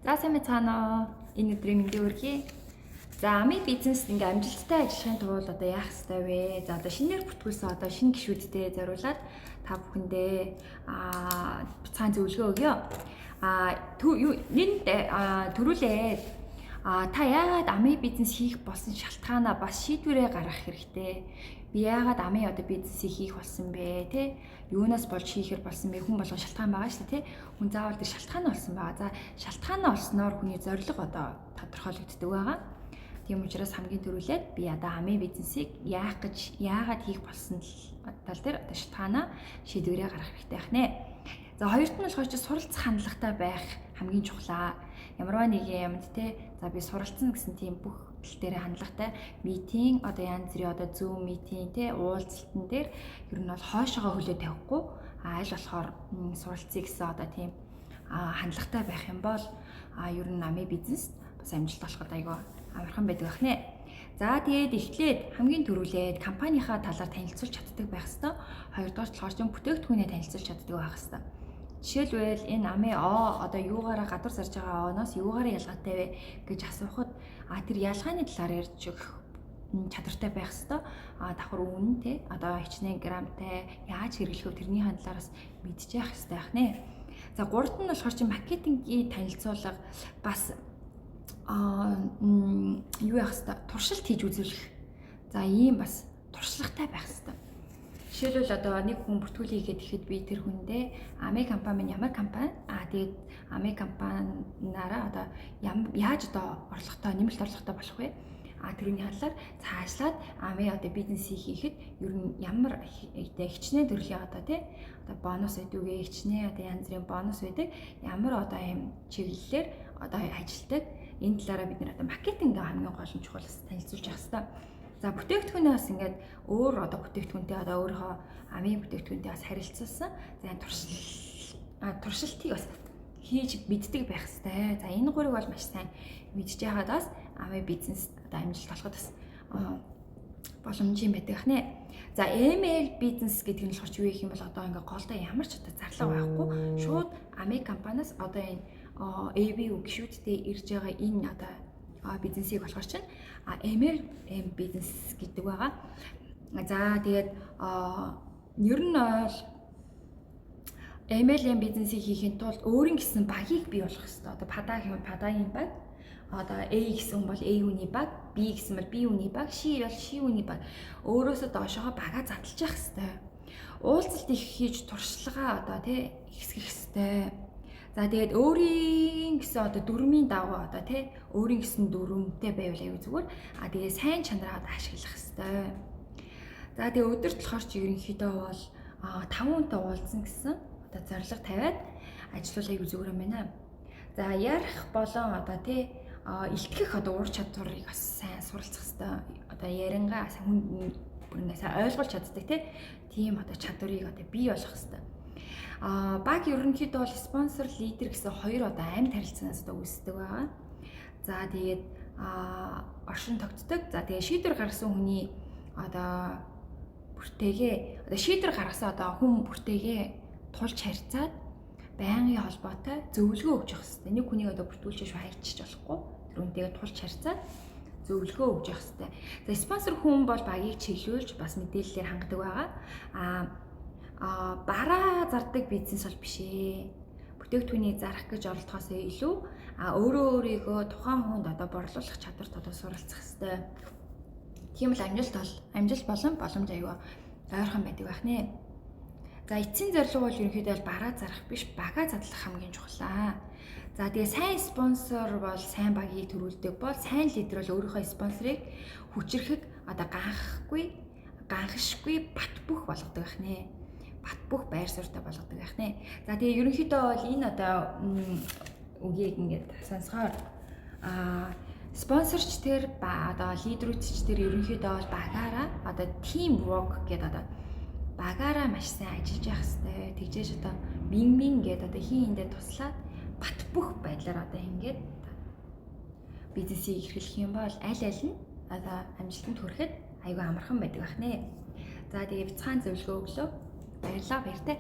За сайн мэцгаана. Энэ өдрийн мэндийг хүргэе. За ами бизнест ингээм амжилттай ажиллахын тулд одоо яах ёстой вэ? За одоо шинээр бүртгүүлсэн одоо шинэ гишүүдтэй зориулаад та бүхэндээ цаан зөвлөгөө өгье. Нэнд төрүүлээд та яагаад ами бизнес хийх болсон шалтгаанаа бас шийдвэрээ гаргах хэрэгтэй. Би яагаад ами одоо бизнесийг хийх болсон бэ? Тэ? Юунаас болж хийхэр болсон бэ? Хүн болгон шалтгаан байгаа шүү дээ, тэ? Хүн заавал тэр шалтгаан олсон байгаа. За шалтгаанаа олсноор хүний зорилго одоо тодорхойлогддог байгаа. Тийм учраас хамгийн түрүүлээд би одоо ами бизнесийг яагаад хийх болсон тал дээр одоо шалтгаанаа шийдвэрээ гаргах хэрэгтэй байна. За хоёрт нь болохоор суралцах хандлагатай байх хамгийн чухлаа. Ямарваа нэг юмд те за би суралцсан гэсэн тийм бүх тал дээр хандлагатай митинг одоо янз бүрийн одоо Zoom митинг те уулзалтан дээр ер нь бол хойшоогоо хөлөө тавихгүй аль болохоор суралцъя гэсэн одоо тийм хандлагатай байх юм бол ер нь ами бизнес бас амжилт олоход айгүй амархан байдаг байна. За тэгээд эхлээд хамгийн түрүүлээд компанийнхаа талаар танилцуулж чаддаг байх хэвээр. Хоёрдугаар болохоор бүтээгдэхүүнээ танилцуулж чаддаг байх хэвээр. Жишээлбэл энэ ами одоо юугаараа гадуур зарж байгаа оноос юугаараа ялгаатай вэ гэж асуухад тэр ялгааны талаар ярьж өгөх чадвартай байх хэвээр. Давхар үнэнтэй одоо хичнээн грамтай яаж хэрэглэх вэ тэрний талаараас мэдчих хэвээр байх нэ. За гуравт нь болохоор маркетингийн танилцуулга бас юу яах хэвээр туршилт хийж үзүүлэх. За ийм бас туршлагатай байх хэвээр. Жишээлбэл одоо нэг хүн бүртгүүлээ гэхэд би тэр хүндээ ами компани минь ямар компани тэгээд ами компаниараа одоо яаж одоо орлоготой нэмэлт орлоготой болох вэ? Тэрний талаар цаашлаад ами одоо бизнесийг хийхэд ер нь ямар хичнээн төрлийн одоо тий одоо бонус өгдөг вэ? Хичнээн одоо янз бүрийн бонус өгдөг. Ямар одоо ийм чиглэлээр одоо ажилтдаг. Энэ талаараа бид нэр одоо маркетинг хамгийн гол нь чухал танилцуулж явах хэрэгтэй. За бүтээгдэхүүнээ бас ингээд өөр одоо бүтээгдэхүүнтэй одоо өөрийнхөө ами бүтээгдэхүүнтэй бас харилцуулсан. За туршилтыг бас хийж мэддэг байх хэрэгтэй. За энэ гурыг бол маш сайн мэдж байгаад бас ами бизнес одоо амжилт олоход бас боломжийн байдаг ахнэ. За email бизнес гэдэг нь болохоор юу гэх юм бол одоо ингээд голдоо ямар ч одоо зарлага байхгүй шууд ами компаниас одоо энэ ABU гişүүдтэй ирж байгаа энэ одоо бизнесийг болохоор чинь email бизнес гэдэг байгаа. За тэгээд ер нь бол email бизнесийг хийхэд тулд өөрийн гэсэн багийг бий болгох хэрэгтэй. Одоо падагийн баг, одоо A гэсэн хүн бол A үний баг, B гэсэн бол B үний баг, C бол C үний баг. Өөрөөсөө доошоо бага задлж явах хэрэгтэй. Уулзалт их хийж туршлагаа одоо тий ихсгэх хэрэгтэй. За тэгээд өөрийн гэсэн одоо дүрмийн дагуу одоо тий өөрийн гэсэн дүрмтэй байвал аюу зүгээр. Тэгээд сайн чанараа ашиглах хэрэгтэй. За тэгээд өдөрт болохоор чи ерөнхийдөө бол 5 хүнтэй уулзсан гэсэн одоо зорилго тавиад ажиллах аюу зүгээр юм байна. За ярих болон одоо тий илтгэх одоо ур чадварыг бас сайн суралцах хэрэгтэй. Одоо ярингаа хүн бүрнээ сайн ойлгуулж чаддаг тийм одоо чадварыг одоо бий болгох хэрэгтэй. Баг ерөнхийдөө бол спонсор, лидер гэсэн хоёр одоо амьд харилцаанаас одоо үүсдэг байгаа. За тэгээд оршин тогтдог. За тэгээд шийдвэр гаргасан хүний одоо бүртээгээ одоо шийдвэр гаргасан одоо хүн бүртээгээ тулж харьцаад байнгын холбоотой зөвлөгөө өгч явах хэрэгтэй. Нэг хүнийг одоо бүртгүүлж хайчиж болохгүй. Тэр үнтэйгээ тулж харьцаад зөвлөгөө өгч явах хэрэгтэй. За спонсор хүн бол багийг чиглүүлж бас мэдээллээр хангадаг байгаа. Бараа зардаг бизнес бол биш ээ. Бүтээгдэхүүнийг зарах гэж оролдохоос илүү өөрөө өөрийгөө тухайн хүнд одоо борлуулах чадварт одоо суралцах хэрэгтэй. Тийм л амжилт болон боломж аюу ойрхон байдаг байх нэ. За эцсийн зорилго бол ерөнхийдөө бараа зарах биш, багаа задлах хамгийн чухлаа. За тэгээ сайн спонсор бол сайн багийг төрүүлдэг бол сайн лидер бол өөрийнхөө спонсорыг хүчрэхэг одоо ганхашгүй бат бөх болгодог байх нэ. Бат бөх байр суурьтай болгодог байх нэ. За тэгээ ерөнхийдөө бол энэ одоо үгийг ингээд сонсохоор спонсорч тэр одоо лидерүүч тэр ерөнхийдөө бол багаараа одоо team work гэдэг одоо багаараа маш сайн ажиллаж явах хэрэгтэй. Тэгжээж одоо бин гэдэг одоо хиндээ туслаад бат бөх байдлаар одоо ингээд бизнесийг эрхлэх юм бол аль нь одоо амжилтанд хүрэхэд аюу амархан байдаг байх нэ. За тэгээ бяцхан зөвлөгөө өглөө. Баярлалаа баяртай.